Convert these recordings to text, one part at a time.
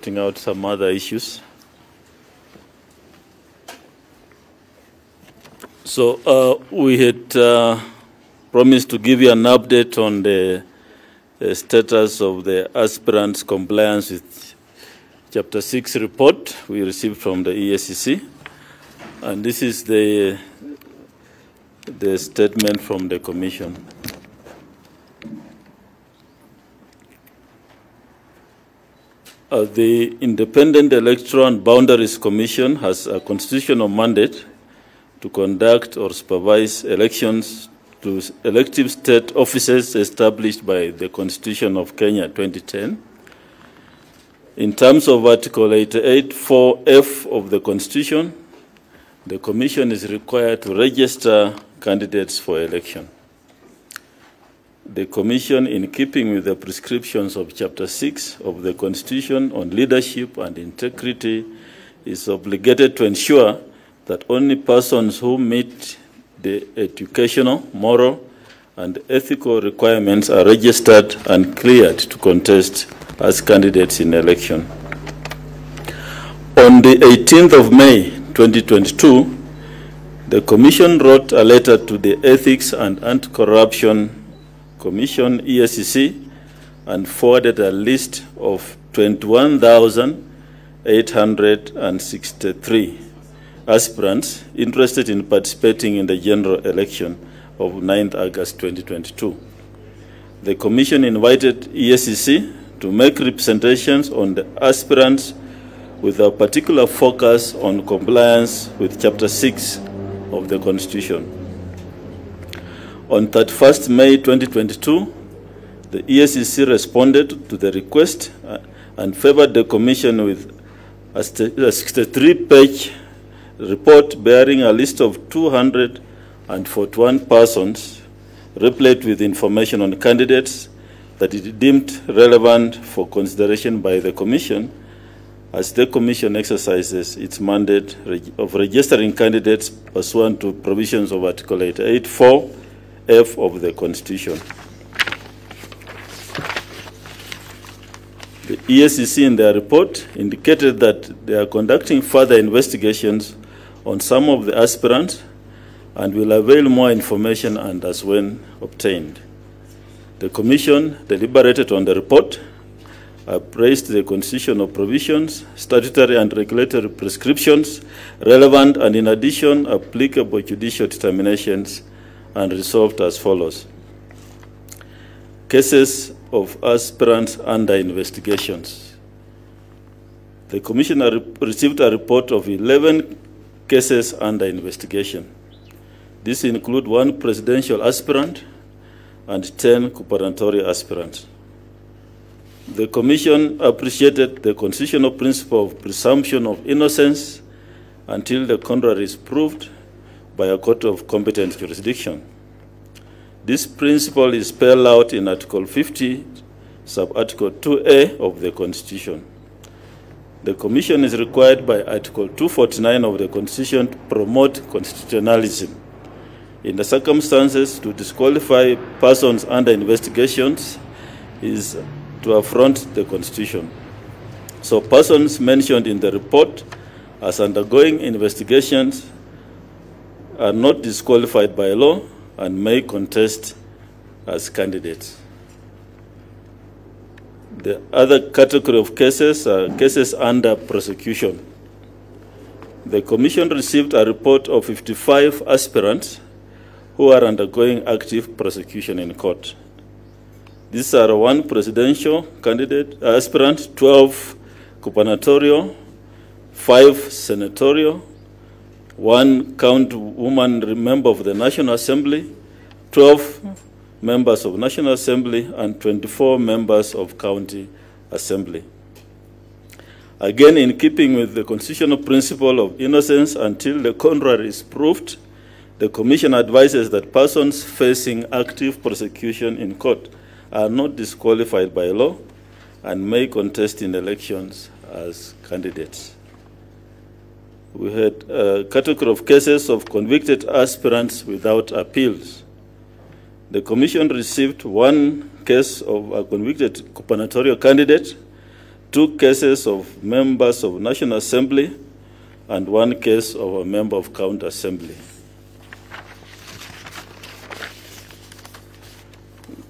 sorting out some other issues. So we had promised to give you an update on the status of the aspirants' compliance with Chapter 6 report we received from the EACC. And this is the statement from the Commission. The Independent Electoral and Boundaries Commission has a constitutional mandate to conduct or supervise elections to elective state offices established by the Constitution of Kenya 2010. In terms of Article 88(4)(f) of the Constitution, the Commission is required to register candidates for election. The Commission, in keeping with the prescriptions of Chapter 6 of the Constitution on leadership and integrity, is obligated to ensure that only persons who meet the educational, moral, and ethical requirements are registered and cleared to contest as candidates in election. On the 18th of May 2022, the Commission wrote a letter to the Ethics and Anti-Corruption Commission, EACC, and forwarded a list of 21,863 aspirants interested in participating in the general election of 9th August 2022. The Commission invited EACC to make representations on the aspirants with a particular focus on compliance with Chapter 6 of the Constitution. On 31st May 2022, the EACC responded to the request and favored the Commission with a 63-page report bearing a list of 241 persons, replete with information on candidates that it deemed relevant for consideration by the Commission as the Commission exercises its mandate of registering candidates pursuant to provisions of Article 88(4)(f) of the Constitution. The EACC in their report indicated that they are conducting further investigations on some of the aspirants and will avail more information and as when obtained. The Commission deliberated on the report, appraised the constitutional provisions, statutory and regulatory prescriptions relevant, and in addition applicable judicial determinations, and resolved as follows. Cases of aspirants under investigations. The Commissioner received a report of 11 cases under investigation. These include 1 presidential aspirant and 10 gubernatorial aspirants. The Commission appreciated the constitutional principle of presumption of innocence until the contrary is proved by a court of competent jurisdiction. This principle is spelled out in Article 50, Sub-Article 2A of the Constitution. The Commission is required by Article 249 of the Constitution to promote constitutionalism. In the circumstances, to disqualify persons under investigations is to affront the Constitution. So persons mentioned in the report as undergoing investigations are not disqualified by law and may contest as candidates. The other category of cases are cases under prosecution. The Commission received a report of 55 aspirants who are undergoing active prosecution in court. These are 1 presidential candidate aspirant, 12 gubernatorial, 5 senatorial, 1 countwoman member of the National Assembly, 12 members of National Assembly, and 24 members of County Assembly. Again, in keeping with the constitutional principle of innocence until the contrary is proved, the Commission advises that persons facing active prosecution in court are not disqualified by law and may contest in elections as candidates. We had a category of cases of convicted aspirants without appeals. The Commission received 1 case of a convicted gubernatorial candidate, 2 cases of members of National Assembly and 1 case of a member of County Assembly.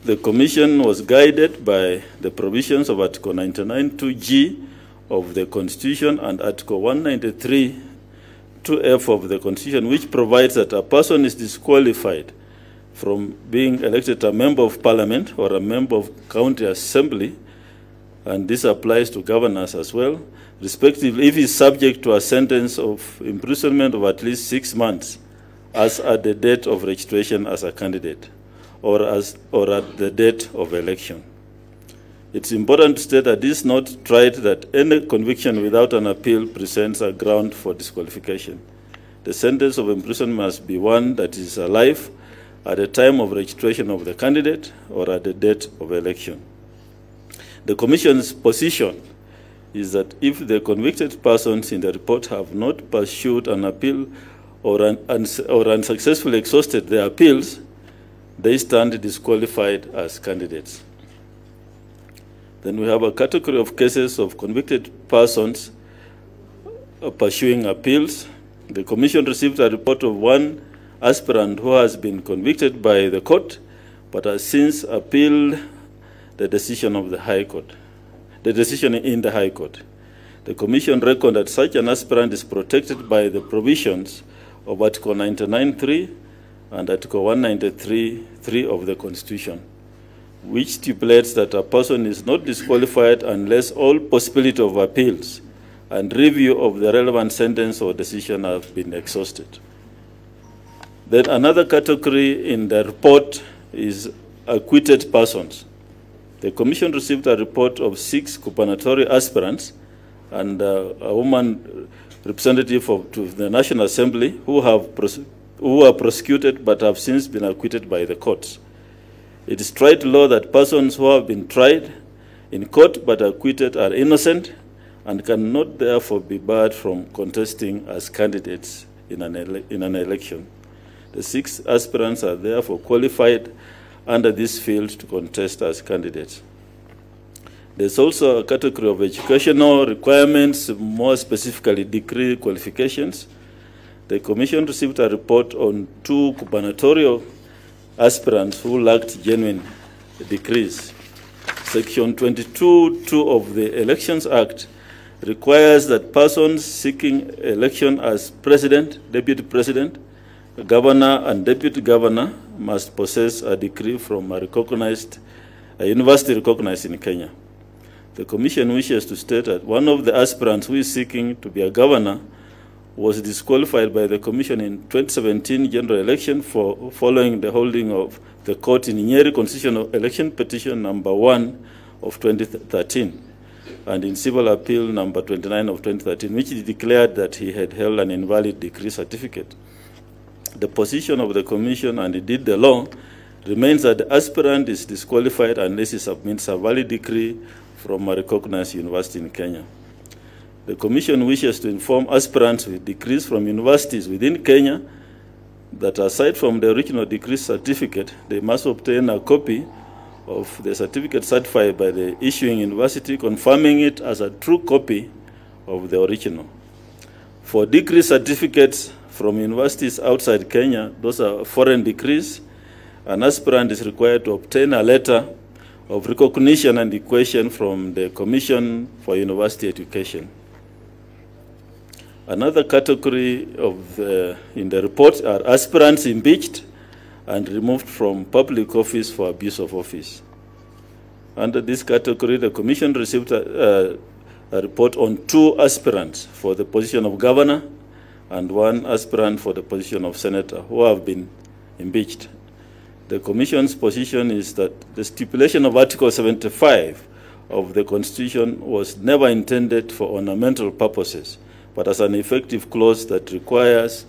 The Commission was guided by the provisions of Article 99(2)(g) of the Constitution and Article 193(2)(f) of the Constitution, which provides that a person is disqualified from being elected a member of Parliament or a member of County Assembly, and this applies to governors as well, respectively, if he is subject to a sentence of imprisonment of at least 6 months as at the date of registration as a candidate or at the date of election. It's important to state that it is not tried that any conviction without an appeal presents a ground for disqualification. The sentence of imprisonment must be one that is alive at the time of registration of the candidate or at the date of election. The Commission's position is that if the convicted persons in the report have not pursued an appeal or unsuccessfully exhausted their appeals, they stand disqualified as candidates. Then we have a category of cases of convicted persons pursuing appeals. The Commission received a report of 1 aspirant who has been convicted by the court but has since appealed the decision of the High Court, the decision in the High Court. The Commission reckoned that such an aspirant is protected by the provisions of Article 99(3) and Article 193(3) of the Constitution, which stipulates that a person is not disqualified unless all possibility of appeals and review of the relevant sentence or decision have been exhausted. Then another category in the report is acquitted persons. The Commission received a report of 6 gubernatorial aspirants and a woman representative to the National Assembly who are prosecuted but have since been acquitted by the courts. It is tried law that persons who have been tried in court but acquitted are innocent and cannot therefore be barred from contesting as candidates in an election. The 6 aspirants are therefore qualified under this field to contest as candidates. There's also a category of educational requirements, more specifically degree qualifications. The Commission received a report on 2 gubernatorial aspirants who lacked genuine degrees. Section 22(2) of the Elections Act requires that persons seeking election as president, deputy president, governor, and deputy governor must possess a degree from a university recognized in Kenya. The Commission wishes to state that one of the aspirants who is seeking to be a governor was disqualified by the Commission in 2017 general election following the holding of the court in Nyeri Constitutional Election Petition number 1 of 2013 and in civil appeal number 29 of 2013, which declared that he had held an invalid degree certificate. The position of the Commission, and indeed the law, remains that the aspirant is disqualified unless he submits a valid degree from a recognized university in Kenya. The Commission wishes to inform aspirants with degrees from universities within Kenya that aside from the original degree certificate, they must obtain a copy of the certificate certified by the issuing university, confirming it as a true copy of the original. For degree certificates from universities outside Kenya, those are foreign degrees, an aspirant is required to obtain a letter of recognition and equation from the Commission for University Education. Another category in the report are aspirants impeached and removed from public office for abuse of office. Under this category, the Commission received a report on 2 aspirants for the position of governor and 1 aspirant for the position of senator who have been impeached. The Commission's position is that the stipulation of Article 75 of the Constitution was never intended for ornamental purposes, but as an effective clause that requires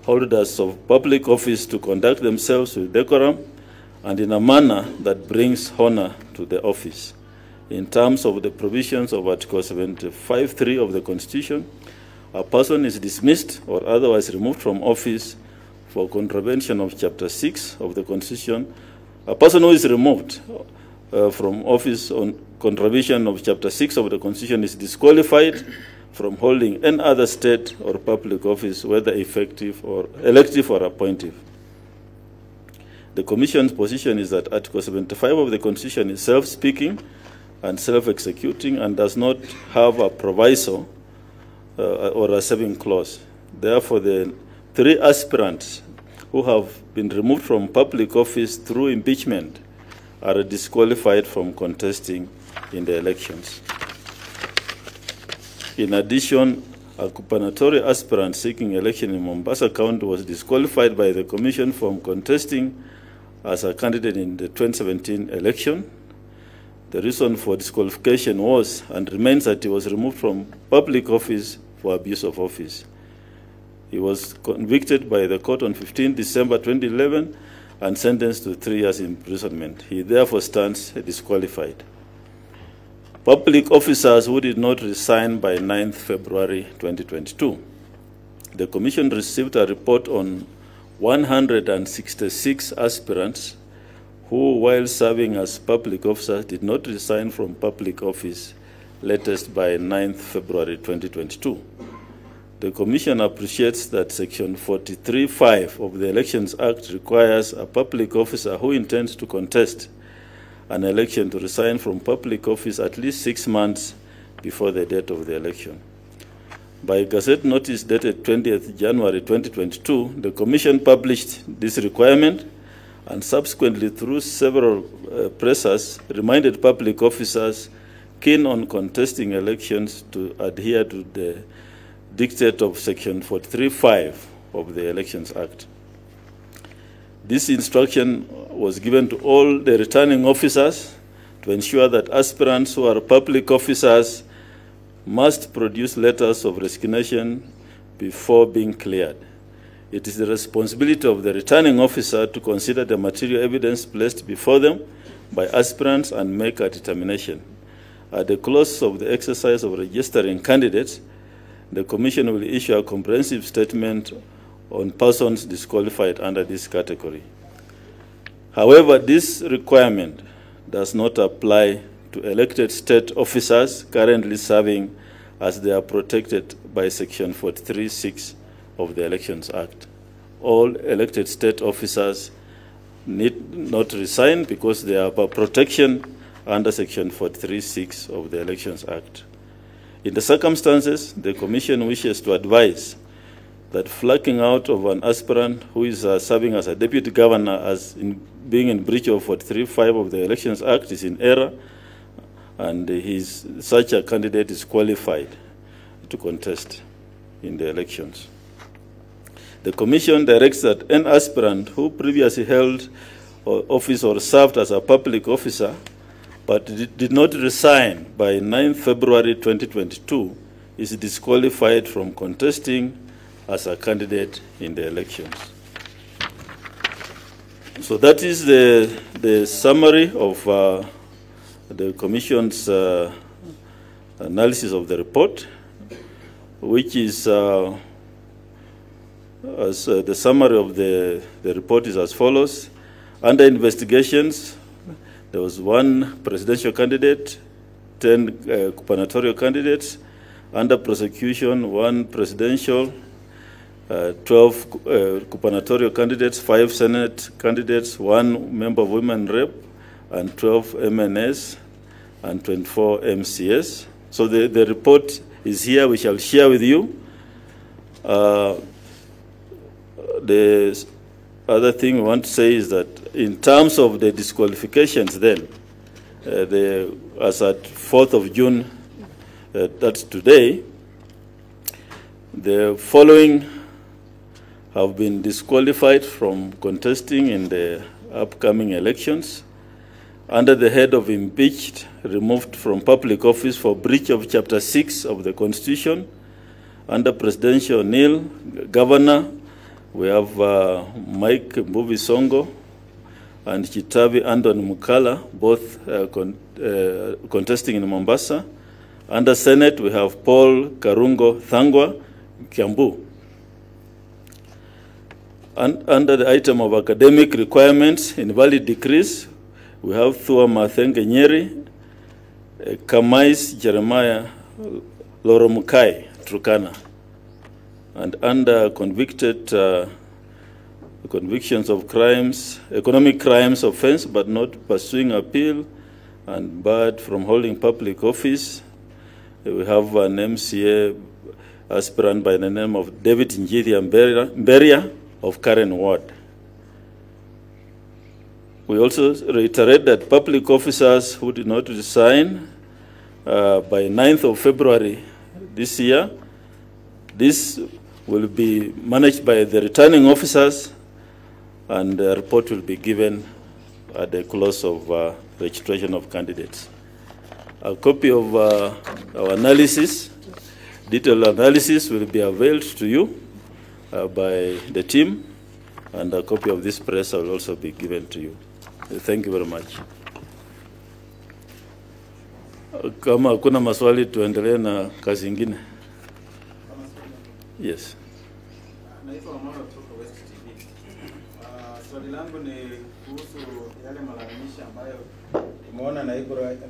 holders of public office to conduct themselves with decorum and in a manner that brings honor to the office. In terms of the provisions of Article 75(3) of the Constitution, a person is dismissed or otherwise removed from office for contravention of Chapter 6 of the Constitution. A person who is removed from office on contravention of Chapter 6 of the Constitution is disqualified from holding any other state or public office, whether effective or elective or appointive. The Commission's position is that Article 75 of the Constitution is self-speaking and self-executing and does not have a proviso or a saving clause. Therefore, the 3 aspirants who have been removed from public office through impeachment are disqualified from contesting in the elections. In addition, a gubernatorial aspirant seeking election in Mombasa County was disqualified by the Commission from contesting as a candidate in the 2017 election. The reason for disqualification was and remains that he was removed from public office for abuse of office. He was convicted by the court on 15 December 2011 and sentenced to 3 years imprisonment. He therefore stands disqualified. Public officers who did not resign by 9th February 2022. The Commission received a report on 166 aspirants who, while serving as public officers, did not resign from public office latest by 9th February 2022. The Commission appreciates that Section 43(5) of the Elections Act requires a public officer who intends to contest an election to resign from public office at least 6 months before the date of the election. By Gazette Notice dated 20th January 2022, the Commission published this requirement and subsequently through several presses reminded public officers keen on contesting elections to adhere to the dictate of Section 43(5) of the Elections Act. This instruction was given to all the returning officers to ensure that aspirants who are public officers must produce letters of resignation before being cleared. It is the responsibility of the returning officer to consider the material evidence placed before them by aspirants and make a determination. At the close of the exercise of registering candidates, the Commission will issue a comprehensive statement on persons disqualified under this category. However, this requirement does not apply to elected state officers currently serving as they are protected by Section 43(6) of the Elections Act. All elected state officers need not resign because they have a protection under Section 43(6) of the Elections Act. In the circumstances, the Commission wishes to advise that flocking out of an aspirant who is serving as a deputy governor as being in breach of 43(5) of the Elections Act is in error, and such a candidate is qualified to contest in the elections. The Commission directs that an aspirant who previously held office or served as a public officer but did not resign by 9th February 2022 is disqualified from contesting as a candidate in the elections. So that is the summary of the Commission's analysis of the report, which is the summary of the report is as follows. Under investigations, there was 1 presidential candidate, 10 gubernatorial candidates. Under prosecution, 1 presidential, 12 gubernatorial candidates, 5 Senate candidates, 1 member of Women Rep, and 12 MNS, and 24 MCS. So the report is here. We shall share with you. The other thing we want to say is that in terms of the disqualifications then, as at 4th of June, that's today, the following have been disqualified from contesting in the upcoming elections. Under the head of impeached, removed from public office for breach of Chapter 6 of the Constitution. Under presidential nil, governor, we have Mike Mbuvi Songo and Chitavi Andon Mukala, both contesting in Mombasa. Under Senate, we have Paul Karungo Thangwa, Kiambu. And under the item of academic requirements, invalid decrees, We have Thua Mathenge Nyeri, Kamais Jeremiah Loromukai, Turkana. And under convicted convictions of crimes, economic crimes offense, but not pursuing appeal, and barred from holding public office, we have an MCA aspirant by the name of David Njiri Mberia of Karen Ward. We also reiterate that public officers who did not resign by 9th of February this year, this will be managed by the returning officers, and a report will be given at the close of registration of candidates. A copy of our analysis, detailed analysis, will be availed to you by the team, and a copy of this press will also be given to you. Thank you very much. Kama hakuna maswali, tuendelee na kazi ingine. Yes. Swali langu ni kuhusu yale malalamisho ambayo tumeona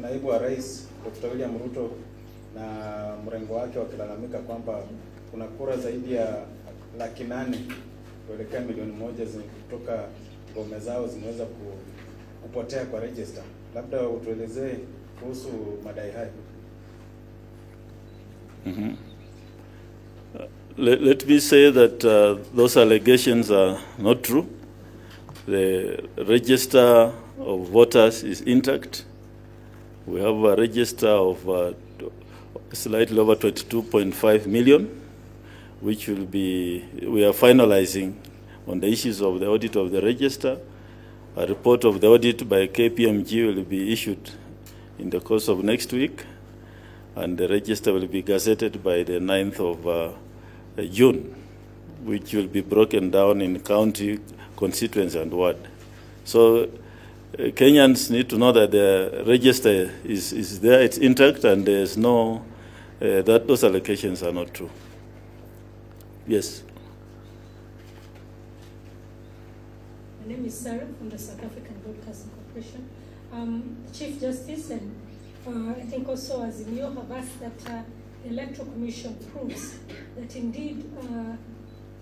naibu wa rais Dr. William Ruto na mrengo wake wakilalamika kwamba kuna kura zaidi ya 800,000 kuelekea 1,000,000 kutoka ngome zao zimeweza kupotea kwa register. Labda utuelezee kuhusu madai hayo. Let me say that those allegations are not true. The register of voters is intact. We have a register of slightly over 22.5 million, which we are finalizing on the issues of the audit of the register. A report of the audit by KPMG will be issued in the course of next week, and the register will be gazetted by the 9th of June, which will be broken down in county, constituency, and ward. So Kenyans need to know that the register is there, it's intact, and there's no, that those allegations are not true. Yes. My name is Sarah from the South African Broadcasting Corporation. Chief Justice, and I think also as you have asked that the Electoral Commission proves that indeed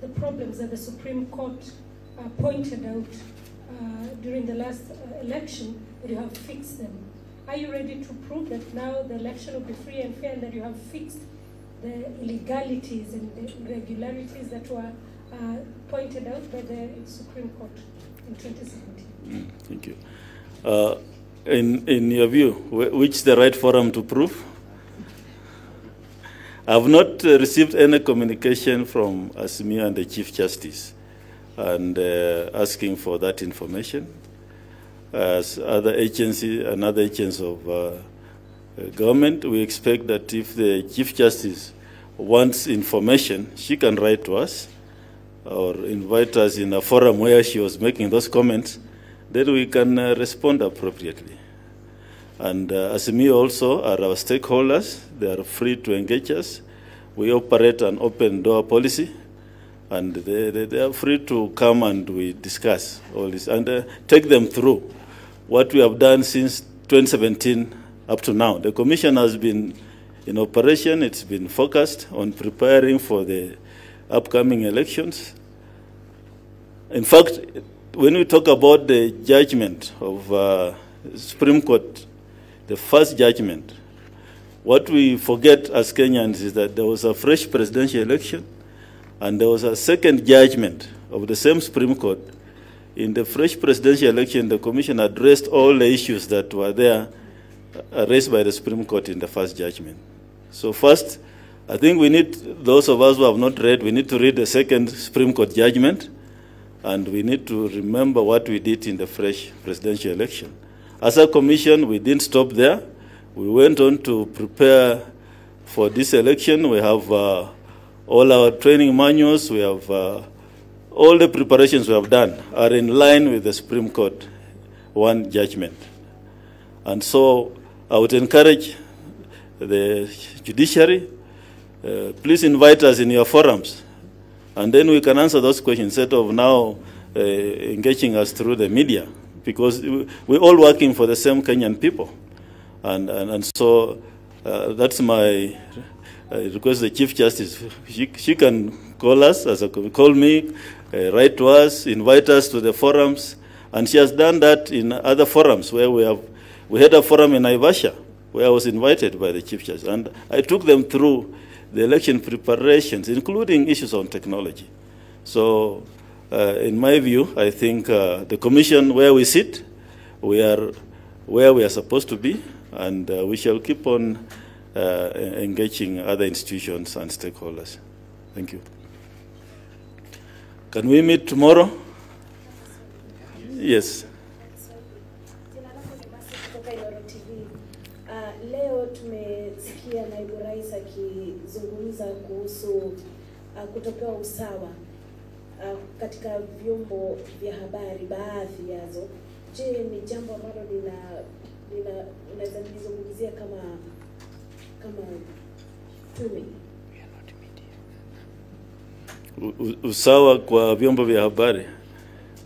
the problems that the Supreme Court pointed out during the last election, that you have fixed them. Are you ready to prove that now the election will be free and fair, and that you have fixed the illegalities and the irregularities that were pointed out by the Supreme Court in 2017? Thank you. In your view, which is the right forum to prove? I have not received any communication from Asmia and the Chief Justice and asking for that information. As other agencies and other agents of government, we expect that if the Chief Justice wants information, she can write to us or invite us in a forum where she was making those comments, then we can respond appropriately. And Asmia also are our stakeholders. They are free to engage us. We operate an open door policy, and they are free to come and we discuss all this and take them through what we have done since 2017 up to now. The Commission has been in operation. It's been focused on preparing for the upcoming elections. In fact, when we talk about the judgment of Supreme Court, the first judgment, what we forget as Kenyans is that there was a fresh presidential election, and there was a second judgment of the same Supreme Court. In the fresh presidential election, the Commission addressed all the issues that were there raised by the Supreme Court in the first judgment. So first, I think we need, those of us who have not read, we need to read the second Supreme Court judgment, and we need to remember what we did in the fresh presidential election. As a Commission, we didn't stop there. We went on to prepare for this election. We have all our training manuals. We have all the preparations we have done are in line with the Supreme Court one judgment. And so I would encourage the judiciary, please invite us in your forums, and then we can answer those questions instead of now engaging us through the media. because we're all working for the same Kenyan people. And so that's my request the Chief Justice. She can call us, call me, write to us, invite us to the forums. And she has done that in other forums where we had a forum in Naivasha where I was invited by the Chief Justice. And I took them through the election preparations, including issues on technology. So in my view, I think the commission where we sit, we are where we are supposed to be, and we shall keep on engaging other institutions and stakeholders. Thank you. Can we meet tomorrow? Yes. Leo tumesikia naibu rais akizungumza kuhusu kutopewa usawa katika vyombo vya habari baadhi yazo. Je, ni jambo ambalo unaweza kuzungumzia kama tume? Usawa kwa vyombo vya habari.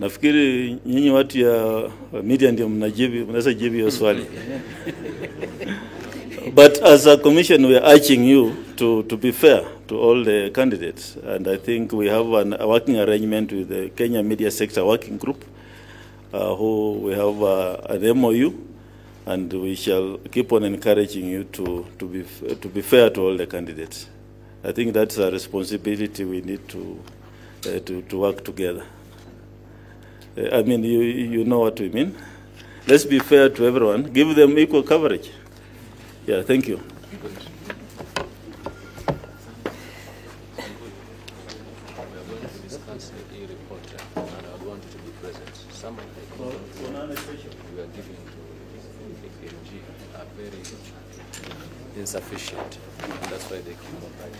Nafikiri nyinyi watu ya media ndio mnaweza jibu hiyo swali. But as a commission, we are urging you to be fair to all the candidates. And I think we have a working arrangement with the Kenya Media Sector Working Group, who we have an MOU, and we shall keep on encouraging you to be fair to all the candidates. I think that's a responsibility we need to work together. I mean, you know what we mean. Let's be fair to everyone. Give them equal coverage. Yeah, thank you. Insufficient, and that's why they keep on back.